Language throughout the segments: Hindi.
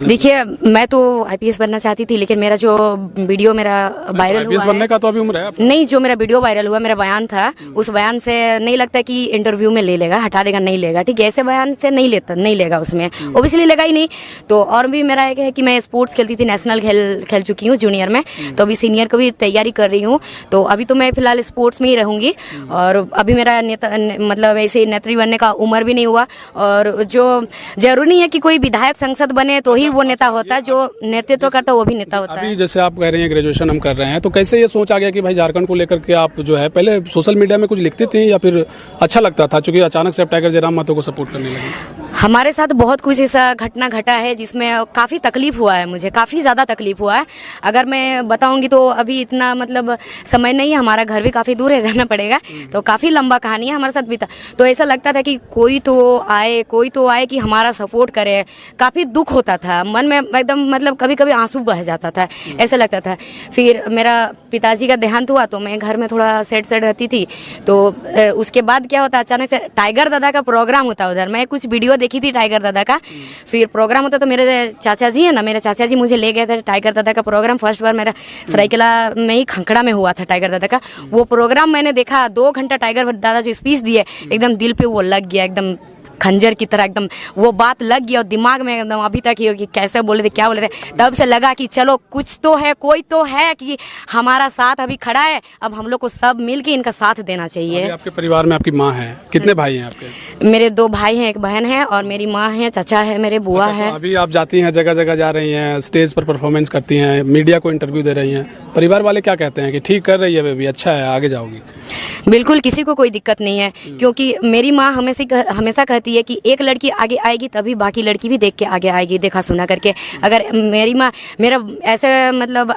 देखिए, मैं तो आईपीएस बनना चाहती थी, लेकिन मेरा जो वीडियो मेरा वायरल हुआ आईपीएस बनने का तो अभी उम्र है आपकी। नहीं, जो मेरा वीडियो वायरल हुआ, मेरा बयान था, उस बयान से नहीं लगता कि इंटरव्यू में ले लेगा, हटा देगा, नहीं लेगा। ठीक है, ऐसे बयान से नहीं लेगा, उसमें ओबियसली लेगा ही नहीं। तो और भी मेरा एक है कि मैं स्पोर्ट्स खेलती थी, नेशनल खेल चुकी हूँ जूनियर में, तो अभी सीनियर को भी तैयारी कर रही हूँ। तो अभी तो मैं फिलहाल स्पोर्ट्स में ही रहूँगी, और अभी मेरा मतलब ऐसे नेत्री बनने का उम्र भी नहीं हुआ। और जो जरूरी नहीं है कि कोई विधायक संसद बने तो ही वो नेता होता है, जो नेतृत्व करता है वो भी नेता होता है। अभी जैसे आप कह रहे हैं ग्रेजुएशन हम कर रहे हैं, तो कैसे ये सोच आ गया कि भाई झारखंड को लेकर के आप जो है पहले सोशल मीडिया में कुछ लिखती थी, या फिर अच्छा लगता था चूंकि अचानक से आप टाइगर जयराम महतो को सपोर्ट करने लगे? हमारे साथ बहुत कुछ ऐसा घटना घटा है जिसमें काफ़ी तकलीफ हुआ है, मुझे काफ़ी ज़्यादा तकलीफ हुआ है। अगर मैं बताऊंगी तो अभी इतना मतलब समय नहीं है, हमारा घर भी काफ़ी दूर है, जाना पड़ेगा, तो काफ़ी लंबा कहानी है हमारे साथ बीता। तो ऐसा लगता था कि कोई तो आए कि हमारा सपोर्ट करे। काफ़ी दुख होता था मन में, एकदम मतलब कभी कभी आंसू बह जाता था, ऐसा लगता था। फिर मेरा पिताजी का देहांत हुआ तो मैं घर में थोड़ा सेट रहती थी। तो उसके बाद क्या होता, अचानक से टाइगर दादा का प्रोग्राम होता उधर, मैं कुछ वीडियो देखी थी टाइगर दादा का। फिर प्रोग्राम होता तो मेरे चाचा जी है ना, मेरे चाचा जी मुझे ले गए थे टाइगर दादा का प्रोग्राम। फर्स्ट बार मेरा सरायकेला में ही खंखड़ा में हुआ था टाइगर दादा का वो प्रोग्राम। मैंने देखा 2 घंटा टाइगर दादा जो स्पीच दिए, एकदम दिल पे वो लग गया, एकदम खंजर की तरह एकदम वो बात लग गया और दिमाग में एकदम अभी तक ही कि कैसे बोले थे, क्या बोले थे। तब से लगा कि चलो कुछ तो है, कोई तो है कि हमारा साथ अभी खड़ा है। अब हम लोग को सब मिलके इनका साथ देना चाहिए। आपके परिवार में आपकी माँ है, कितने भाई हैं आपके? मेरे 2 भाई हैं, 1 बहन है, और मेरी माँ है, चाचा है, मेरे बुआ है। तो अभी आप जाती हैं, जगह जगह जा रही हैं, स्टेज पर परफॉर्मेंस करती हैं, मीडिया को इंटरव्यू दे रही हैं, परिवार वाले क्या कहते हैं कि ठीक कर रही है बेबी, अच्छा है, आगे जाओगी? बिल्कुल, किसी को कोई दिक्कत नहीं है, क्योंकि मेरी माँ हमेशा कहती है कि एक लड़की आगे आएगी तभी बाकी लड़की भी देख के आगे आएगी, देखा सुना करके। अगर मेरी माँ मेरा ऐसे मतलब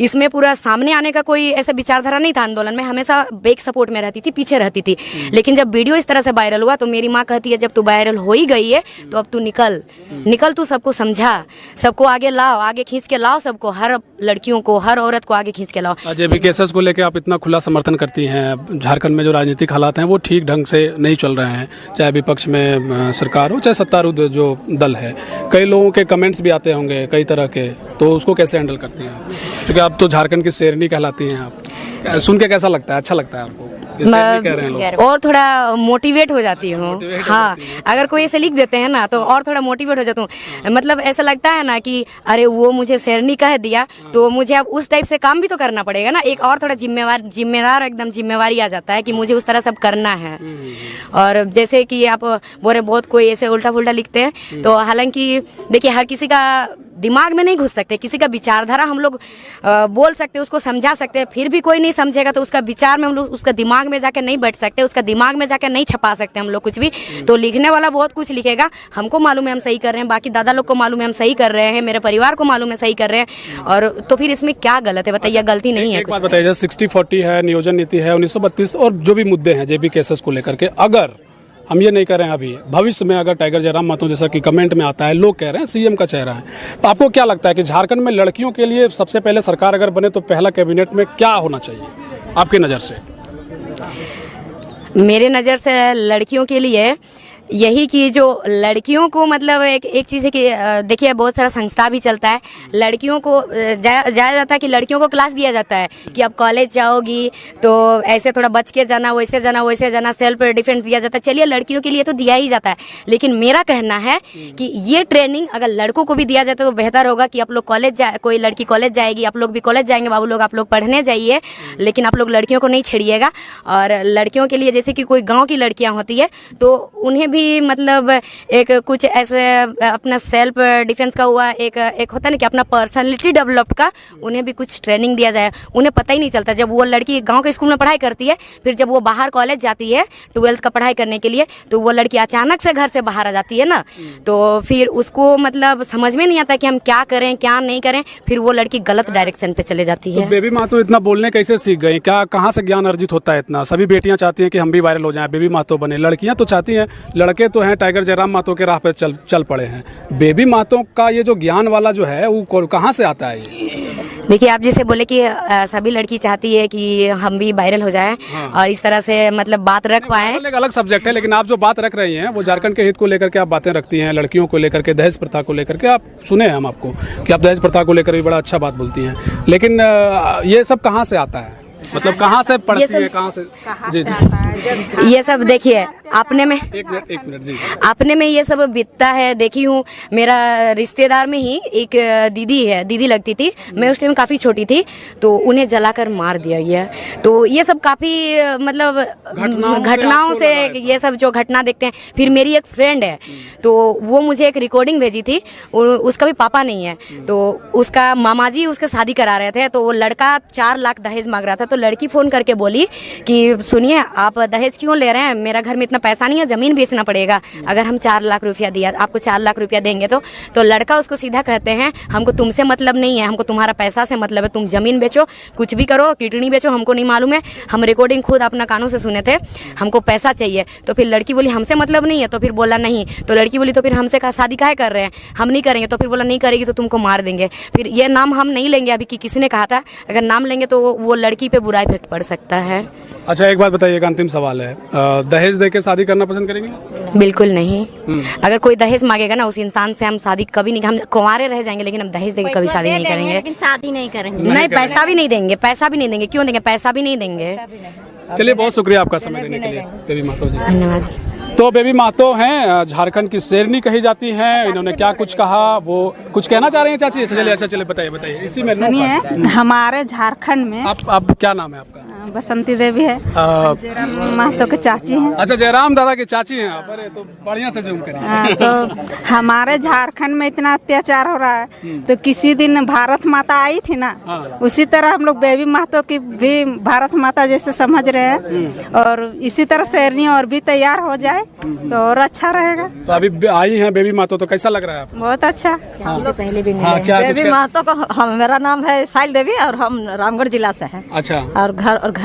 इसमें पूरा सामने आने का कोई ऐसा विचारधारा नहीं था आंदोलन में, हमेशा बैक सपोर्ट में रहती थी, पीछे रहती थी। लेकिन जब वीडियो इस तरह से वायरल हुआ तो मेरी माँ कहती है जब तू वायरल हो ही गई है तो अब तू निकल, तू सबको समझा, सबको आगे लाओ, आगे खींच के लाओ, सबको, हर लड़कियों को, हर औरत को आगे खींच के लाओ। जेबी केसेस को लेकर आप इतना खुला समर्थन करती हैं, झारखंड में जो राजनीतिक हालात हैं वो ठीक ढंग से नहीं चल रहे हैं, चाहे विपक्ष में सरकार हो चाहे सत्तारूढ़ जो दल है, कई लोगों के कमेंट्स भी आते होंगे कई तरह के, तो उसको कैसे हैंडल करती हैं? क्योंकि आप तो झारखंड की शेरनी कहलाती हैं, आप सुन के कैसा लगता है, अच्छा लगता है आपको? कह रहे हैं लोग। और थोड़ा मोटिवेट हो जाती हूँ। हाँ, अगर कोई ऐसे लिख देते हैं ना तो और थोड़ा मोटिवेट हो जाता हूँ। मतलब ऐसा लगता है ना कि अरे वो मुझे शेरनी कह दिया तो मुझे अब उस टाइप से काम भी तो करना पड़ेगा ना, एक और थोड़ा जिम्मेदार एकदम जिम्मेवारी आ जाता है कि मुझे उस तरह सब करना है। और जैसे कि आप बोले बहुत कोई ऐसे उल्टा पुल्टा लिखते हैं, तो हालांकि देखिए हर किसी का दिमाग में नहीं घुस सकते, किसी का विचारधारा हम लोग बोल सकते, उसको समझा सकते हैं, फिर भी कोई नहीं समझेगा तो उसका विचार में हम लोग उसका दिमाग में जाके नहीं बैठ सकते, उसका दिमाग में जाके नहीं छपा सकते हम लोग कुछ भी। तो लिखने वाला बहुत कुछ लिखेगा, हमको मालूम है हम सही कर रहे हैं, बाकी दादा लोग को मालूम है हम सही कर रहे हैं, मेरे परिवार को मालूम है सही कर रहे हैं, और तो फिर इसमें क्या गलत है बताइए? गलती नहीं है। एक बात बताइए, 60-40 है, नियोजन नीति है, 1932 और जो भी मुद्दे हैं जेबी केसेस को लेकर के, अगर हम ये नहीं कर रहे हैं अभी, भविष्य में अगर टाइगर जयराम महतो जैसा कि कमेंट में आता है, लोग कह रहे हैं सीएम का चेहरा है, तो आपको क्या लगता है कि झारखंड में लड़कियों के लिए सबसे पहले सरकार अगर बने तो पहला कैबिनेट में क्या होना चाहिए आपकी नज़र से? मेरे नज़र से लड़कियों के लिए यही कि जो लड़कियों को मतलब एक चीज़ है कि देखिए बहुत सारा संस्था भी चलता है, लड़कियों को जाया जाता है कि लड़कियों को क्लास दिया जाता है कि अब कॉलेज जाओगी तो ऐसे थोड़ा बच के जाना, वैसे जाना, सेल्फ डिफेंस दिया जाता है। चलिए लड़कियों के लिए तो दिया ही जाता है, लेकिन मेरा कहना है कि ये ट्रेनिंग अगर लड़कों को भी दिया जाता तो बेहतर होगा कि आप लोग कोई लड़की कॉलेज जाएगी, आप लोग भी कॉलेज जाएंगे, बाबू लोग आप लोग पढ़ने जाइए, लेकिन आप लोग लड़कियों को नहीं छेड़िएगा। और लड़कियों के लिए जैसे कि कोई गाँव की लड़कियाँ होती है तो उन्हें भी मतलब एक कुछ ऐसे अपना सेल्फ डिफेंस का हुआ, एक होता है ना कि अपना पर्सनालिटी डेवलप का, उन्हें भी कुछ ट्रेनिंग दिया जाए। उन्हें पता ही नहीं चलता, जब वो लड़की गांव के स्कूल में पढ़ाई करती है, फिर जब वो बाहर कॉलेज जाती है 12th का पढ़ाई करने के लिए, तो वो लड़की अचानक से घर से बाहर आ जाती है ना, तो फिर उसको मतलब समझ में नहीं आता कि हम क्या करें क्या नहीं करें, फिर वो लड़की गलत डायरेक्शन पे चले जाती है। तो बेबी महतो इतना बोलने कैसे सीख गई? क्या कहाँ से ज्ञान अर्जित होता है इतना? सभी बेटियां चाहती हैं कि हम भी वायरल हो जाएं, बेबी महतो बने, लड़कियां तो चाहती हैं, लड़के तो हैं टाइगर जयराम महतो के राह पे चल पड़े हैं। बेबी महतो का ये जो ज्ञान वाला जो है वो कहाँ से आता है? देखिए, आप जैसे बोले कि सभी लड़की चाहती है कि हम भी वायरल हो जाएं और इस तरह से मतलब बात रख पाएं। वायरल एक अलग सब्जेक्ट है, लेकिन आप जो बात रख रही हैं वो झारखंड के हित को लेकर के आप बातें रखती हैं, लड़कियों को लेकर के, दहेज प्रथा को लेकर के। आप सुने हैं हम आपको कि आप दहेज प्रथा को लेकर भी बड़ा अच्छा बात बोलती हैं, लेकिन ये सब कहाँ से आता है? मतलब कहाँ से पढ़ती है, कहाँ से? जी जी, ये सब देखिए अपने में, एक मिनट जी, अपने में ये सब बीतता है। देखी हूँ, मेरा रिश्तेदार में ही एक दीदी है, दीदी लगती थी, मैं उस टाइम काफ़ी छोटी थी, तो उन्हें जलाकर मार दिया गया। तो ये सब काफ़ी मतलब घटनाओं से ये सब जो घटना देखते हैं। फिर मेरी एक फ्रेंड है, तो वो मुझे एक रिकॉर्डिंग भेजी थी, उसका भी पापा नहीं है, तो उसका मामा जी उसका शादी करा रहे थे, तो वो लड़का 4 लाख दहेज मांग रहा था। तो लड़की फ़ोन करके बोली कि सुनिए, आप दहेज क्यों ले रहे हैं, मेरा घर में इतना पैसा नहीं है, ज़मीन बेचना पड़ेगा अगर हम 4 लाख रुपया दिया, आपको 4 लाख रुपया देंगे तो लड़का उसको सीधा कहते हैं, हमको तुमसे मतलब नहीं है, हमको तुम्हारा पैसा से मतलब है, तुम ज़मीन बेचो, कुछ भी करो, किडनी बेचो, हमको नहीं मालूम है, हम रिकॉर्डिंग खुद अपना कानों से सुने थे, हमको पैसा चाहिए। तो फिर लड़की बोली हमसे मतलब नहीं है, तो फिर बोला नहीं, तो लड़की बोली तो फिर हमसे कहा शादी काहे कर रहे हैं, हम नहीं करेंगे। तो फिर बोला नहीं करेगी तो तुमको मार देंगे। फिर ये नाम हम नहीं लेंगे अभी कि किसी ने कहा था, अगर नाम लेंगे तो वो लड़की पे बुरा इफेक्ट पड़ सकता है। अच्छा एक बात बताइए, एक अंतिम सवाल है, दहेज देके शादी करना पसंद करेंगे? बिल्कुल नहीं। अगर कोई दहेज मांगेगा ना, उस इंसान से हम शादी कभी नहीं, हम कुंवारे रह जाएंगे, लेकिन हम दहेज देके कभी शादी नहीं करेंगे, लेकिन शादी नहीं करेंगे। नहीं, पैसा भी नहीं देंगे, पैसा भी नहीं देंगे। क्यों देंगे? पैसा भी नहीं देंगे। चलिए, बहुत शुक्रिया आपका समय देने के लिए बेबी महतो जी। धन्यवाद। तो बेबी महतो हैं, झारखंड की शेरनी कही जाती हैं। इन्होंने क्या कुछ कहा, वो कुछ कहना चाह रही हैं चाची? अच्छा चलिए बताइए इसी में। सुनिए, हमारे झारखंड में आप क्या नाम है आपका? बसंती देवी है, महतो के चाची हैं। अच्छा, जयराम दादा की चाची हैं आप? अरे तो बढ़िया से जूम करिए। तो हमारे झारखंड में इतना अत्याचार हो रहा है, तो किसी दिन भारत माता आई थी ना, उसी तरह हम लोग बेबी महतो की भी भारत माता जैसे समझ रहे हैं, और इसी तरह शेरनी और भी तैयार हो जाए तो और अच्छा रहेगा। तो अभी आई हैं बेबी महतो, तो कैसा लग रहा है आपको? बहुत अच्छा। पहले भी क्या बेबी महतो को मेरा नाम है साइल देवी और हम रामगढ़ जिला से हैं। अच्छा, और घर अच्छा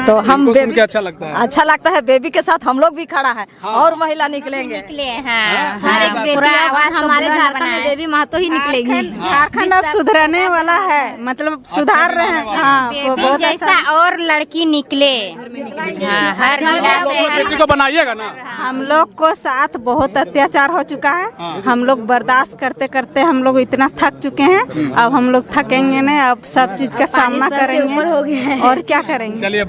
तो हम बेबी क्या अच्छा लगता है? अच्छा लगता है, बेबी के साथ हम लोग भी खड़ा है और महिला निकलेंगे। हर एक बेटी आवाज हमारे झारखंड में बेबी महतो ही निकलेगी। झारखंड अब सुधरने वाला है, मतलब सुधार रहे हैं। हाँ, वो बहुत जैसा और लड़की निकले, हर जिला से। बेटी को बनाइएगा ना। हम लोग को साथ बहुत अत्याचार हो चुका है, हम लोग बर्दाश्त करते करते हम लोग इतना थक चुके हैं। अब हम लोग थकेंगे नहीं, अब सब चीज का सामना करेंगे और क्या करेंगे। चलिए।